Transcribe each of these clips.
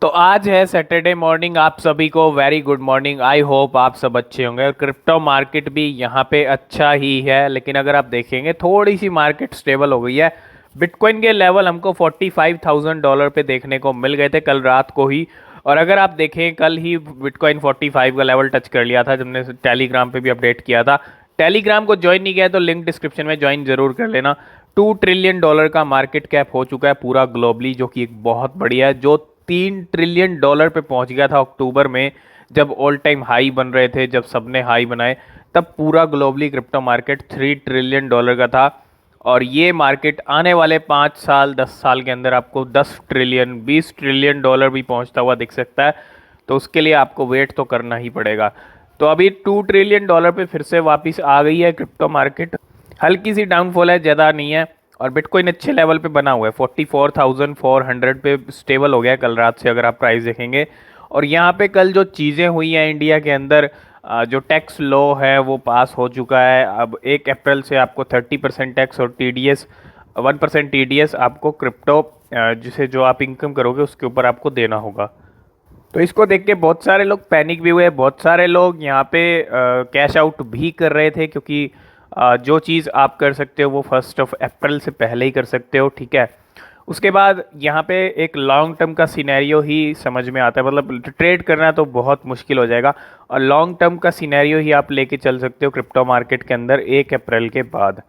तो आज है सैटरडे मॉर्निंग। आप सभी को very good morning. I hope आप सब अच्छे होंगे। और क्रिप्टो मार्केट भी यहाँ पे अच्छा ही है, लेकिन अगर आप देखेंगे थोड़ी सी मार्केट स्टेबल हो गई है। बिटकॉइन के लेवल हमको $45,000 पे देखने को मिल गए थे कल रात को ही। और अगर आप देखें कल ही बिटकॉइन 45 का लेवल टच कर लिया था, जब हमने टेलीग्राम पे भी अपडेट किया था। टेलीग्राम को ज्वाइन नहीं किया तो लिंक डिस्क्रिप्शन में ज्वाइन जरूर कर लेना। $2 ट्रिलियन का मार्केट कैप हो चुका है पूरा ग्लोबली, जो कि एक बहुत बढ़िया है। जो $3 ट्रिलियन पे पहुंच गया था अक्टूबर में, जब ऑल टाइम हाई बन रहे थे, जब सबने हाई बनाए, तब पूरा ग्लोबली क्रिप्टो मार्केट $3 ट्रिलियन का था। और ये मार्केट आने वाले 5 साल 10 साल के अंदर आपको 10 ट्रिलियन $20 ट्रिलियन भी पहुंचता हुआ दिख सकता है। तो उसके लिए आपको वेट तो करना ही पड़ेगा। तो अभी $2 ट्रिलियन पे फिर से वापस आ गई है क्रिप्टो मार्केट। हल्की सी डाउनफॉल है, ज़्यादा नहीं है। और बिटकॉइन अच्छे लेवल पे बना हुआ है, 44,400 पे स्टेबल हो गया है कल रात से, अगर आप प्राइस देखेंगे। और यहाँ पे कल जो चीज़ें हुई हैं इंडिया के अंदर, जो टैक्स लॉ है वो पास हो चुका है। अब 1 अप्रैल से आपको 30% टैक्स और TDS 1% TDS आपको क्रिप्टो जिसे जो आप इनकम करोगे उसके ऊपर आपको देना होगा। तो इसको देख के बहुत सारे लोग पैनिक भी हुए। बहुत सारे लोग यहाँ पे कैश आउट भी कर रहे थे, क्योंकि जो चीज़ आप कर सकते हो वो 1 अप्रैल से पहले ही कर सकते हो, ठीक है। उसके बाद यहाँ पे एक लॉन्ग टर्म का सिनेरियो ही समझ में आता है, मतलब ट्रेड करना तो बहुत मुश्किल हो जाएगा। और लॉन्ग टर्म का सिनेरियो ही आप लेके चल सकते हो क्रिप्टो मार्केट के अंदर 1 अप्रैल के बाद।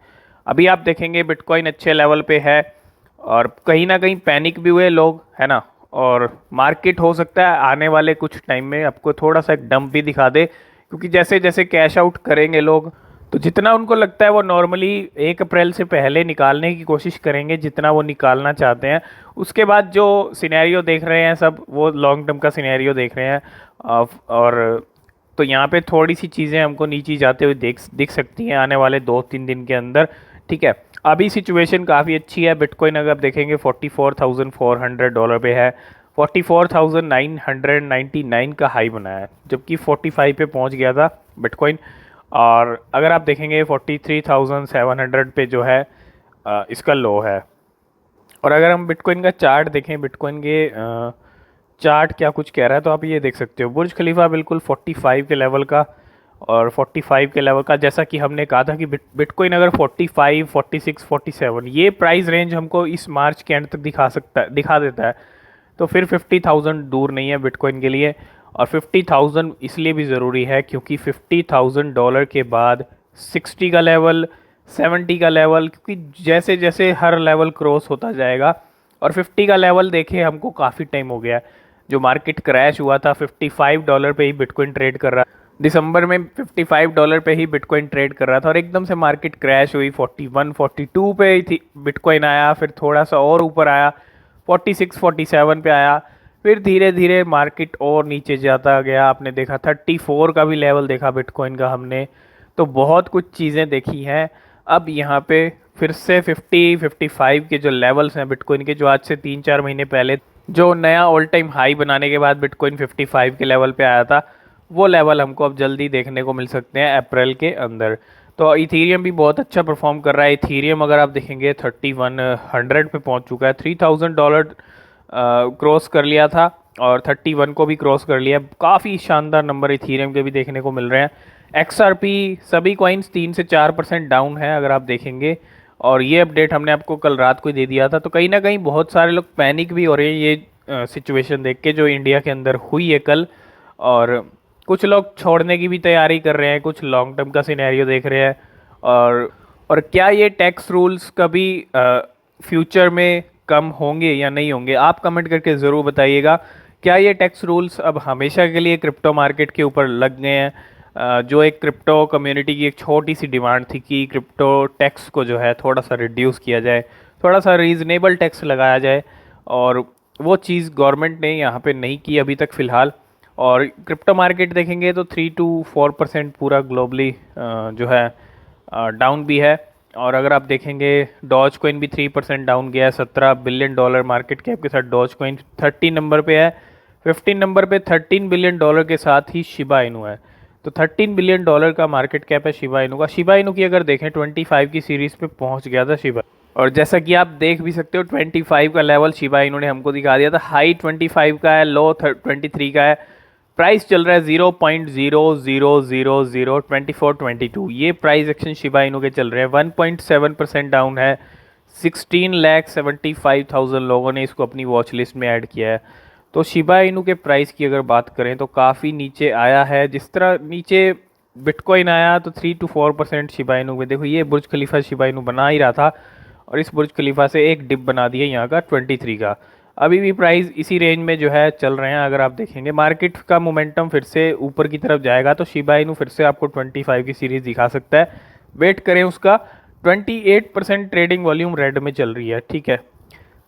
अभी आप देखेंगे बिटकॉइन अच्छे लेवल पे है, और कहीं ना कहीं पैनिक भी हुए लोग, है ना। और मार्केट हो सकता है आने वाले कुछ टाइम में आपको थोड़ा सा एक डंप भी दिखा दे, क्योंकि जैसे जैसे कैश आउट करेंगे लोग, तो जितना उनको लगता है वो नॉर्मली 1 अप्रैल से पहले निकालने की कोशिश करेंगे, जितना वो निकालना चाहते हैं। उसके बाद जो सिनेरियो देख रहे हैं सब, वो लॉन्ग टर्म का सिनेरियो देख रहे हैं। और तो यहाँ पे थोड़ी सी चीज़ें हमको नीचे जाते हुए दिख सकती हैं आने वाले 2-3 दिन के अंदर, ठीक है। अभी सिचुएशन काफ़ी अच्छी है। बिटकॉइन अगर आप देखेंगे $44,400 पे है। 44,999 का हाई बनाया है, जबकि 45 पे पहुंच गया था बिटकॉइन। और अगर आप देखेंगे 43,700 पे जो है इसका लो है। और अगर हम बिटकॉइन का चार्ट देखें, बिटकॉइन के चार्ट क्या कुछ कह रहा है, तो आप ये देख सकते हो बुर्ज खलीफा बिल्कुल 45 के लेवल का। और 45 के लेवल का, जैसा कि हमने कहा था कि बिटकॉइन अगर 45, 46, 47 ये प्राइस रेंज हमको इस मार्च के एंड तक दिखा देता है, तो फिर 50,000 दूर नहीं है बिटकॉइन के लिए। और 50,000 इसलिए भी ज़रूरी है क्योंकि $50,000 के बाद 60 का लेवल, 70 का लेवल, क्योंकि जैसे जैसे हर लेवल क्रॉस होता जाएगा। और 50 का लेवल देखे हमको काफ़ी टाइम हो गया है। जो मार्केट क्रैश हुआ था $55 पे ही बिटकॉइन ट्रेड कर रहा, दिसंबर में $55 पे ही बिटकॉइन ट्रेड कर रहा था, और एकदम से मार्केट क्रैश हुई 41, 42 पे ही थी बिटकॉइन आया, फिर थोड़ा सा और ऊपर आया 46, 47 पे आया, फिर धीरे धीरे मार्केट और नीचे जाता गया। आपने देखा 34 का भी लेवल देखा बिटकॉइन का हमने। तो बहुत कुछ चीज़ें देखी हैं। अब यहाँ पे फिर से 50, 55 के जो लेवल्स हैं बिटकॉइन के, जो आज से 3-4 महीने पहले जो नया ऑल टाइम हाई बनाने के बाद बिटकॉइन 55 के लेवल पे आया था, वो लेवल हमको अब जल्दी देखने को मिल सकते हैं अप्रैल के अंदर। तो इथीरियम भी बहुत अच्छा परफॉर्म कर रहा है। इथीरियम अगर आप देखेंगे 3100 पे पहुंच चुका है। $3,000 क्रॉस कर लिया था, और 31 को भी क्रॉस कर लिया। काफ़ी शानदार नंबर इथीरियम के भी देखने को मिल रहे हैं। XRP सभी कॉइन्स 3 से 4% डाउन है अगर आप देखेंगे। और ये अपडेट हमने आपको कल रात को ही दे दिया था। तो कहीं ना कहीं बहुत सारे लोग पैनिक भी हो रहे हैं ये सिचुएशन देख के, जो इंडिया के अंदर हुई है कल। और कुछ लोग छोड़ने की भी तैयारी कर रहे हैं, कुछ लॉन्ग टर्म का सिनेरियो देख रहे हैं। और क्या ये टैक्स रूल्स कभी फ्यूचर में कम होंगे या नहीं होंगे, आप कमेंट करके ज़रूर बताइएगा। क्या ये टैक्स रूल्स अब हमेशा के लिए क्रिप्टो मार्केट के ऊपर लग गए हैं? जो एक क्रिप्टो कम्युनिटी की एक छोटी सी डिमांड थी कि क्रिप्टो टैक्स को जो है थोड़ा सा रिड्यूस किया जाए, थोड़ा सा रीज़नेबल टैक्स लगाया जाए, और वो चीज़ गवर्नमेंट ने यहाँ पे नहीं की अभी तक फ़िलहाल। और क्रिप्टो मार्केट देखेंगे तो 3 to 4% पूरा ग्लोबली जो है डाउन भी है। और अगर आप देखेंगे डॉज कॉइन भी 3% डाउन गया है। $17 बिलियन मार्केट कैप के साथ डॉज कॉइन 13 नंबर पे है। 15 नंबर पे $13 बिलियन के साथ ही शिबा इनू है। तो $13 बिलियन का मार्केट कैप है शिबा इनू का। शिबा इनू की अगर देखें 25 की सीरीज़ पे पहुंच गया था शिबा। और जैसा कि आप देख भी सकते हो 25 का लेवल शिबा इन्होंने हमको दिखा दिया था, हाई 25 का है, लो 23 का है। प्राइस चल रहा है 0.00002422, ये प्राइस एक्शन शिबा इनू के चल रहे हैं। 1.7% डाउन है। 16,75,000 लोगों ने इसको अपनी वॉच लिस्ट में ऐड किया है। तो शिबा इनू के प्राइस की अगर बात करें तो काफ़ी नीचे आया है। जिस तरह नीचे बिटकॉइन आया तो 3 to 4% शिबा इनू में, देखो ये बुर्ज खलीफा शिबा इनू बना ही रहा था और इस बुर्ज खलीफा से एक डिप बना दिया यहाँ का 23 का। अभी भी प्राइस इसी रेंज में जो है चल रहे हैं। अगर आप देखेंगे मार्केट का मोमेंटम फिर से ऊपर की तरफ जाएगा तो शिबा इनू फिर से आपको 25 की सीरीज दिखा सकता है। वेट करें उसका। 28% ट्रेडिंग वॉल्यूम रेड में चल रही है, ठीक है।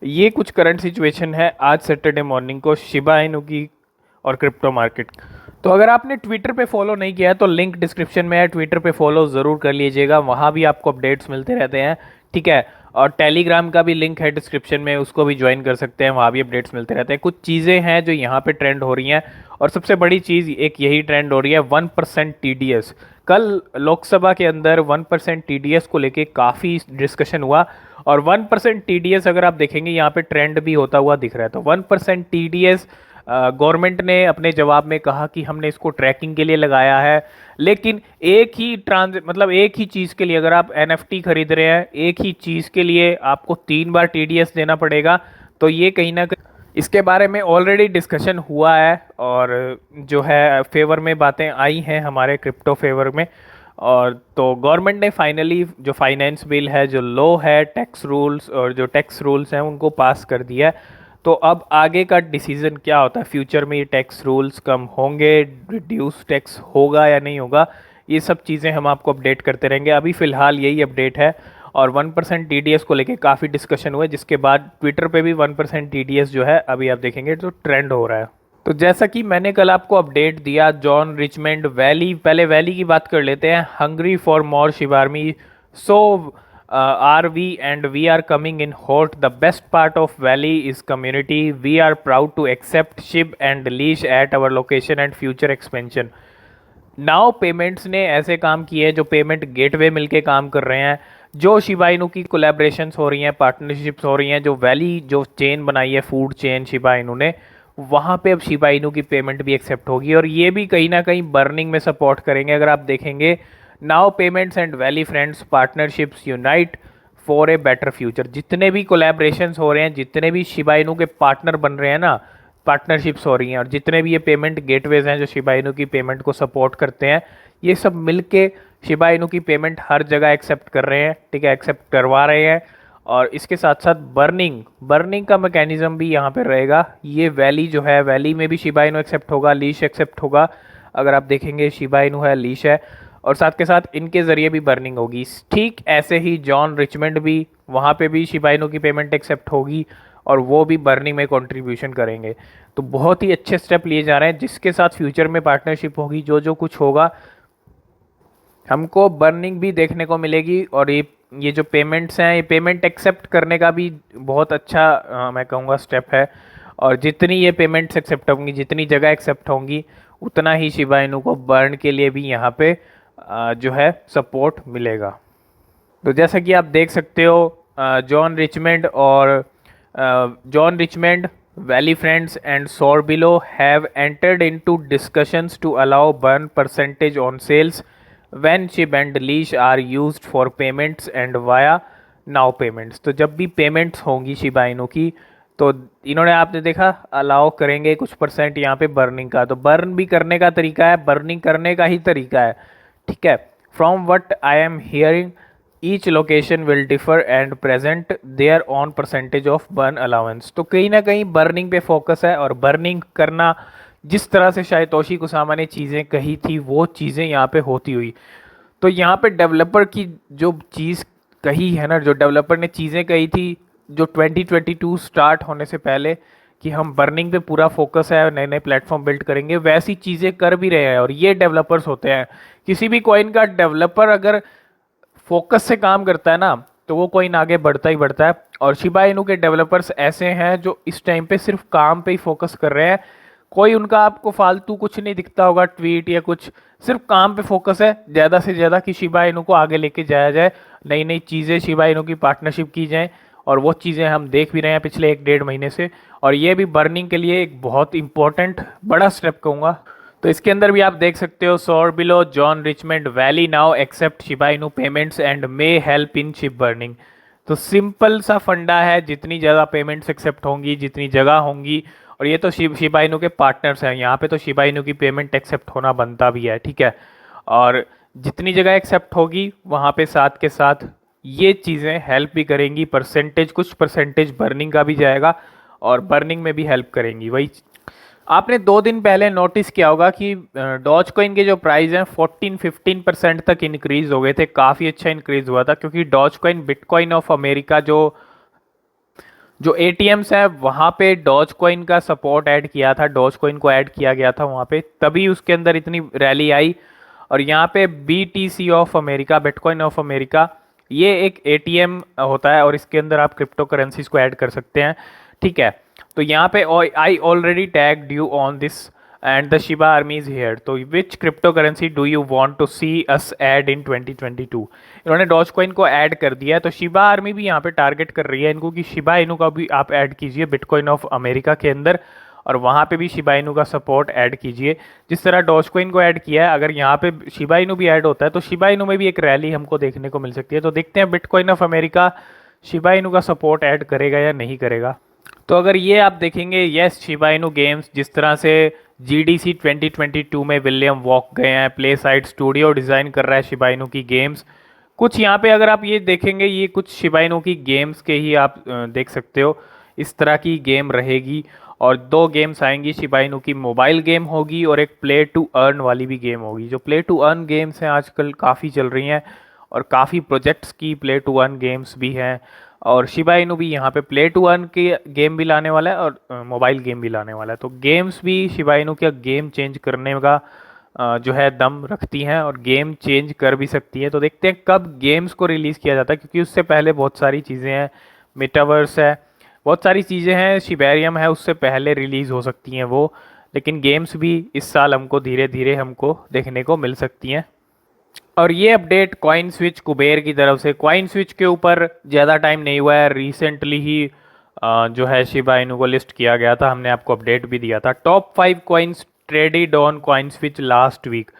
ये कुछ करंट सिचुएशन है आज सैटरडे मॉर्निंग को शिबा इनू की और क्रिप्टो मार्केट। तो अगर आपने ट्विटर पे फॉलो नहीं किया है तो लिंक डिस्क्रिप्शन में है, ट्विटर पे फॉलो ज़रूर कर लीजिएगा, वहाँ भी आपको अपडेट्स मिलते रहते हैं, ठीक है। और टेलीग्राम का भी लिंक है डिस्क्रिप्शन में, उसको भी ज्वाइन कर सकते हैं, वहाँ भी अपडेट्स मिलते रहते हैं। कुछ चीज़ें हैं जो यहाँ पे ट्रेंड हो रही हैं और सबसे बड़ी चीज़ एक यही ट्रेंड हो रही है 1% TDS। कल लोकसभा के अंदर 1% TDS को लेके काफ़ी डिस्कशन हुआ और 1% TDS अगर आप देखेंगे यहाँ पे ट्रेंड भी होता हुआ दिख रहा है। तो 1% TDS गवर्नमेंट ने अपने जवाब में कहा कि हमने इसको ट्रैकिंग के लिए लगाया है, लेकिन एक ही मतलब एक ही चीज़ के लिए, अगर आप NFT खरीद रहे हैं एक ही चीज़ के लिए आपको 3 बार TDS देना पड़ेगा। तो ये कहीं ना कहीं इसके बारे में ऑलरेडी डिस्कशन हुआ है और जो है फेवर में बातें आई हैं हमारे क्रिप्टो फेवर में। और तो गवर्नमेंट ने फाइनली जो फाइनेंस बिल है, जो लॉ है, टैक्स रूल्स और जो टैक्स रूल्स हैं उनको पास कर दिया है। तो अब आगे का डिसीजन क्या होता है, फ्यूचर में ये टैक्स रूल्स कम होंगे, रिड्यूस टैक्स होगा या नहीं होगा, ये सब चीज़ें हम आपको अपडेट करते रहेंगे। अभी फ़िलहाल यही अपडेट है और 1% TDS को लेके काफ़ी डिस्कशन हुआ, जिसके बाद ट्विटर पे भी 1% TDS जो है अभी आप देखेंगे तो ट्रेंड हो रहा है। तो जैसा कि मैंने कल आपको अपडेट दिया, जॉन रिचमंड वैली, पहले वैली की बात कर लेते हैं। Hungry for more Shib army, so are we and we are coming in hot. The best part of Valley is community. We are proud to accept SHIB and leash at our location and future expansion. Now payments ने ऐसे काम किए जो payment gateway मिलके काम कर रहे हैं, जो शिबा इनू की कोलैबोरेशंस हो रही हैं, पार्टनरशिप्स हो रही हैं, जो वैली जो चेन बनाई है फूड चेन शिबा इनू ने, वहाँ पे अब शिबा इनू की पेमेंट भी एक्सेप्ट होगी और ये भी कहीं ना कहीं बर्निंग में सपोर्ट करेंगे। अगर आप देखेंगे now payments and valley friends partnerships unite for a better future. जितने भी कोलैबोरेशंस हो रहे हैं, जितने भी शिबा इनू के पार्टनर बन रहे हैं ना, पार्टनरशिप्स हो रही हैं और जितने भी ये पेमेंट गेटवेज हैं जो शिबा इनू की पेमेंट को सपोर्ट करते हैं, ये सब मिलके शिबा इनू की पेमेंट हर जगह एक्सेप्ट कर रहे हैं, ठीक है, एक्सेप्ट करवा रहे हैं। और इसके साथ साथ बर्निंग का मैकेनिज्म भी यहाँ पे रहेगा। ये वैली जो है, वैली में भी शिबा इनू एक्सेप्ट होगा, लीश एक्सेप्ट होगा। अगर आप देखेंगे शिबा इनू है, लीश है और साथ के साथ इनके ज़रिए भी बर्निंग होगी। ठीक ऐसे ही जॉन रिचमंड भी, वहाँ पे भी शिबा इनू की पेमेंट एक्सेप्ट होगी और वो भी बर्निंग में कंट्रीब्यूशन करेंगे। तो बहुत ही अच्छे स्टेप लिए जा रहे हैं जिसके साथ फ्यूचर में पार्टनरशिप होगी, जो कुछ होगा हमको बर्निंग भी देखने को मिलेगी। और ये जो पेमेंट्स हैं, ये पेमेंट एक्सेप्ट करने का भी बहुत अच्छा मैं कहूँगा स्टेप है। और जितनी ये पेमेंट्स एक्सेप्ट होंगी, जितनी जगह एक्सेप्ट होंगी, उतना ही शिबा इनू को बर्न के लिए भी यहाँ पे जो है सपोर्ट मिलेगा। तो जैसा कि आप देख सकते हो John Richmond, Valley friends and Sorbillo have entered into discussions to allow burn percentage on sales when Shib and Leash are used for payments and via now payments. तो जब भी पेमेंट्स होंगी शिबा इनू की, तो इन्होंने, आपने देखा, allow करेंगे कुछ परसेंट यहाँ पे बर्निंग का। तो बर्न भी करने का तरीका है, बर्निंग करने का ही तरीका है, ठीक है। From what I am hearing each location will differ and present there on percentage of burn allowance. तो कहीं ना कहीं बर्निंग पे फोकस है और बर्निंग करना, जिस तरह से शायतोशी कुसामा ने चीज़ें कही थी वो चीज़ें यहाँ पे होती हुई। तो यहाँ पे डेवलपर की जो चीज़ कही है ना, जो डेवलपर ने चीज़ें कही थी जो 2022 स्टार्ट होने से पहले, कि हम बर्निंग पे पूरा फोकस है, नए नए प्लेटफॉर्म बिल्ड करेंगे, वैसी चीज़ें कर भी रहे हैं। और ये डेवलपर्स होते हैं, किसी भी कॉइन का डेवलपर अगर फोकस से काम करता है ना, तो वो कॉइन आगे बढ़ता ही बढ़ता है। और शिबा इनू के डेवलपर्स ऐसे हैं जो इस टाइम पे सिर्फ काम पे ही फोकस कर रहे हैं, कोई उनका आपको फालतू कुछ नहीं दिखता होगा, ट्वीट या कुछ, सिर्फ काम पे फोकस है ज़्यादा से ज़्यादा कि शिबा इनू को आगे लेके जाया जाए, नई नई चीज़ें शिबा इनू की पार्टनरशिप की जाए, और वो चीज़ें हम देख भी रहे हैं पिछले 1-1.5 महीने से, और ये भी बर्निंग के लिए एक बहुत इंपॉर्टेंट बड़ा स्टेप कहूँगा। तो इसके अंदर भी आप देख सकते हो, Sorbillo John Richmond Valley now accept Shiba Inu payments and may help in Shib burning. तो सिंपल सा फंडा है, जितनी ज़्यादा पेमेंट्स एक्सेप्ट होंगी, जितनी जगह होंगी, और ये तो शिबा इनू के पार्टनर्स हैं, यहाँ पे तो शिबा इनू की पेमेंट एक्सेप्ट होना बनता भी है, ठीक है। और जितनी जगह एक्सेप्ट होगी वहाँ पे साथ के साथ ये चीज़ें हेल्प भी करेंगी, परसेंटेज कुछ परसेंटेज बर्निंग का भी जाएगा और बर्निंग में भी हेल्प करेंगी। वही आपने 2 दिन पहले नोटिस किया होगा कि डॉज कॉइन के जो प्राइस हैं 14-15% तक इंक्रीज हो गए थे, काफ़ी अच्छा इंक्रीज हुआ था, क्योंकि Dogecoin bitcoin of America जो जो एटीएम्स है वहाँ पे डॉज कॉइन का सपोर्ट ऐड किया था, डॉज कॉइन को ऐड किया गया था वहाँ पे, तभी उसके अंदर इतनी रैली आई। और यहाँ पे BTC of America, bitcoin of America, ये एक एटीएम होता है और इसके अंदर आप क्रिप्टो करेंसीज को ऐड कर सकते हैं, ठीक है। तो यहाँ पे I already tagged you on this and the Shiba army is here, तो which crypto currency do you want to see us add in 2022। इन्होंने डॉज कॉइन को ऐड कर दिया है, तो शिबा आर्मी भी यहाँ पे टारगेट कर रही है इनको कि शिबा इनू का भी आप ऐड कीजिए बिटकॉइन ऑफ अमेरिका के अंदर, और वहाँ पे भी शिबा इनू का सपोर्ट ऐड कीजिए, जिस तरह डॉज कॉइन को ऐड किया है। अगर यहाँ पे शिबा इनू भी ऐड होता है तो शिबा इनू में भी एक रैली हमको देखने को मिल सकती है। तो देखते हैं bitcoin of America Shiba Inu का सपोर्ट ऐड करेगा या नहीं करेगा। तो अगर ये आप देखेंगे, यस शिबा इनू गेम्स, जिस तरह से GDC 2022 में विलियम वॉक गए हैं, प्ले साइड स्टूडियो डिज़ाइन कर रहा है शिबा इनू की गेम्स, कुछ यहाँ पे अगर आप ये देखेंगे, ये कुछ शिबा इनू की गेम्स के ही आप देख सकते हो, इस तरह की गेम रहेगी। और 2 गेम्स आएंगी, शिबा इनू की मोबाइल गेम होगी और एक प्ले टू अर्न वाली भी गेम होगी। जो प्ले टू अर्न गेम्स हैं आजकल काफ़ी चल रही हैं और काफ़ी प्रोजेक्ट्स की प्ले टू अर्न गेम्स भी हैं, और शिबा इनू भी यहाँ पे प्ले टू अर्न की गेम भी लाने वाला है और मोबाइल गेम भी लाने वाला है। तो गेम्स भी शिबा इनू का गेम चेंज करने का जो है दम रखती हैं और गेम चेंज कर भी सकती है। तो देखते हैं कब गेम्स को रिलीज़ किया जाता है, क्योंकि उससे पहले बहुत सारी चीज़ें हैं, मेटावर्स है, बहुत सारी चीज़ें हैं, शिबेरियम है, उससे पहले रिलीज़ हो सकती हैं वो, लेकिन गेम्स भी इस साल हमको धीरे धीरे हमको देखने को मिल सकती हैं। और ये अपडेट कॉइन स्विच कुबेर की तरफ से, कॉइन स्विच के ऊपर ज़्यादा टाइम नहीं हुआ है, रिसेंटली ही जो है शिबा इनू को लिस्ट किया गया था, हमने आपको अपडेट भी दिया था। Top 5 coins traded on CoinSwitch last week,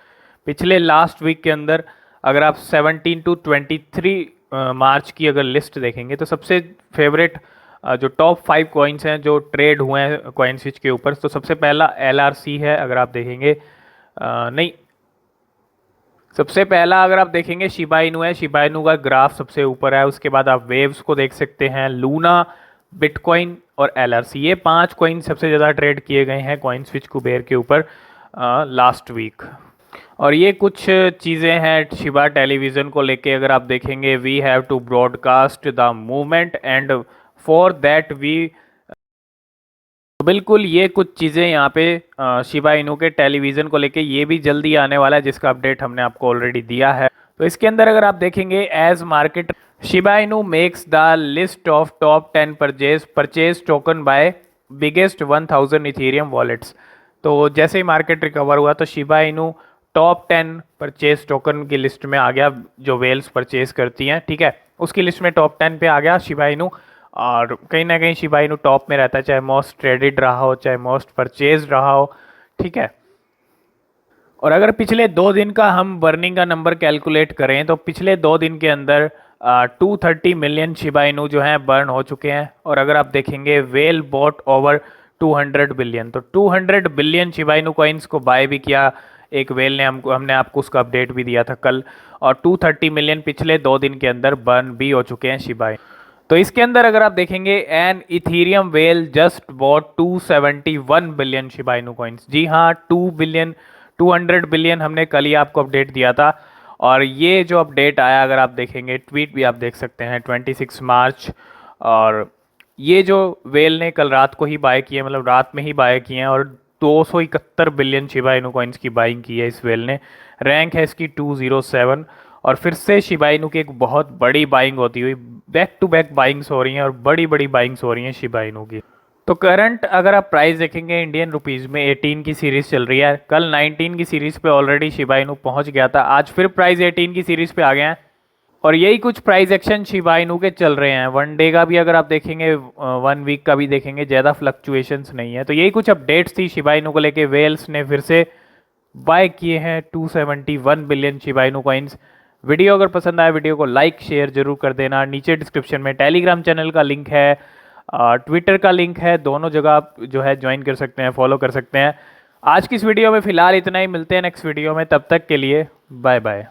पिछले लास्ट वीक के अंदर अगर आप 17 to 23 मार्च की अगर लिस्ट देखेंगे तो सबसे फेवरेट जो टॉप 5 कॉइन्स हैं जो ट्रेड हुए हैं कॉइन स्विच के ऊपर, तो सबसे पहला LRC है। अगर आप देखेंगे नहीं, सबसे पहला अगर आप देखेंगे शिबा इनू है, शिबा इनू का ग्राफ सबसे ऊपर है। उसके बाद आप वेव्स को देख सकते हैं, लूना, बिटकॉइन और LRC, ये 5 कॉइन सबसे ज़्यादा ट्रेड किए गए हैं कॉइन स्विच कुबेर के ऊपर लास्ट वीक। और ये कुछ चीज़ें हैं शिबा टेलीविज़न को लेके, अगर आप देखेंगे, we have to broadcast the movement and for that we, तो बिल्कुल ये कुछ चीज़ें यहाँ पे शिबा इनू के टेलीविज़न को लेके, ये भी जल्दी आने वाला है जिसका अपडेट हमने आपको ऑलरेडी दिया है। तो इसके अंदर अगर आप देखेंगे, as market Shiba Inu makes the list of top 10 purchase token by biggest 1000 Ethereum wallets. तो जैसे ही मार्केट रिकवर हुआ तो Shiba Inu top 10 purchase token की लिस्ट में आ गया, जो वेल्स परचेज करती हैं, ठीक है, उसकी लिस्ट में टॉप 10 पे आ गया शिबा इनू। और कहीं ना कहीं शिबा इनू टॉप में रहता है, चाहे मोस्ट ट्रेडेड रहा हो, चाहे मोस्ट परचेज रहा हो, ठीक है। और अगर पिछले 2 दिन का हम बर्निंग का नंबर कैलकुलेट करें तो पिछले 2 दिन के अंदर 230 मिलियन शिबा इनू जो हैं बर्न हो चुके हैं। और अगर आप देखेंगे, वेल बॉट ओवर 200 बिलियन, तो 200 बिलियन शिबा इनू कॉइन्स को बाय भी किया एक वेल ने, हमने आपको उसका अपडेट भी दिया था कल। और 230 मिलियन पिछले 2 दिन के अंदर बर्न भी हो चुके हैं शिबा इनू। तो इसके अंदर अगर आप देखेंगे, an Ethereum whale just bought 271 billion Shiba Inu coins. जी हाँ, 200 बिलियन हमने कल ही आपको अपडेट दिया था। और ये जो अपडेट आया, अगर आप देखेंगे, ट्वीट भी आप देख सकते हैं 26 मार्च, और ये जो वेल ने कल रात को ही बाय किए, मतलब रात में ही बाय किए हैं, और 271 बिलियन शिबा इनू कॉइन्स की बाइंग की है इस वेल ने। रैंक है इसकी 207, और फिर से शिबा इनू की एक बहुत बड़ी बाइंग होती हुई, बैक टू बैक बाइंग्स हो रही हैं और बड़ी बड़ी बाइंग्स हो रही हैं शिबा इनू की। तो करंट अगर आप प्राइस देखेंगे इंडियन रुपीज़ में 18 की सीरीज़ चल रही है। कल 19 की सीरीज़ पे ऑलरेडी शिबा इनू पहुंच गया था, आज फिर प्राइस 18 की सीरीज़ पे आ गया है। और यही कुछ प्राइस एक्शन शिबा इनू के चल रहे हैं। वन डे का भी अगर आप देखेंगे, 1 वीक का भी देखेंगे, ज़्यादा फ्लक्चुएशंस नहीं है। तो यही कुछ अपडेट्स थी शिबा इनू को लेके। वेल्स ने फिर से बाय किए हैं 271 billion Shiba Inu coins. Video अगर पसंद आए वीडियो को लाइक शेयर जरूर कर देना। नीचे डिस्क्रिप्शन में टेलीग्राम चैनल का लिंक है, ट्विटर का लिंक है, दोनों जगह आप जो है ज्वाइन कर सकते हैं, फॉलो कर सकते हैं। आज की इस वीडियो में फ़िलहाल इतना ही, मिलते हैं नेक्स्ट वीडियो में, तब तक के लिए बाय बाय।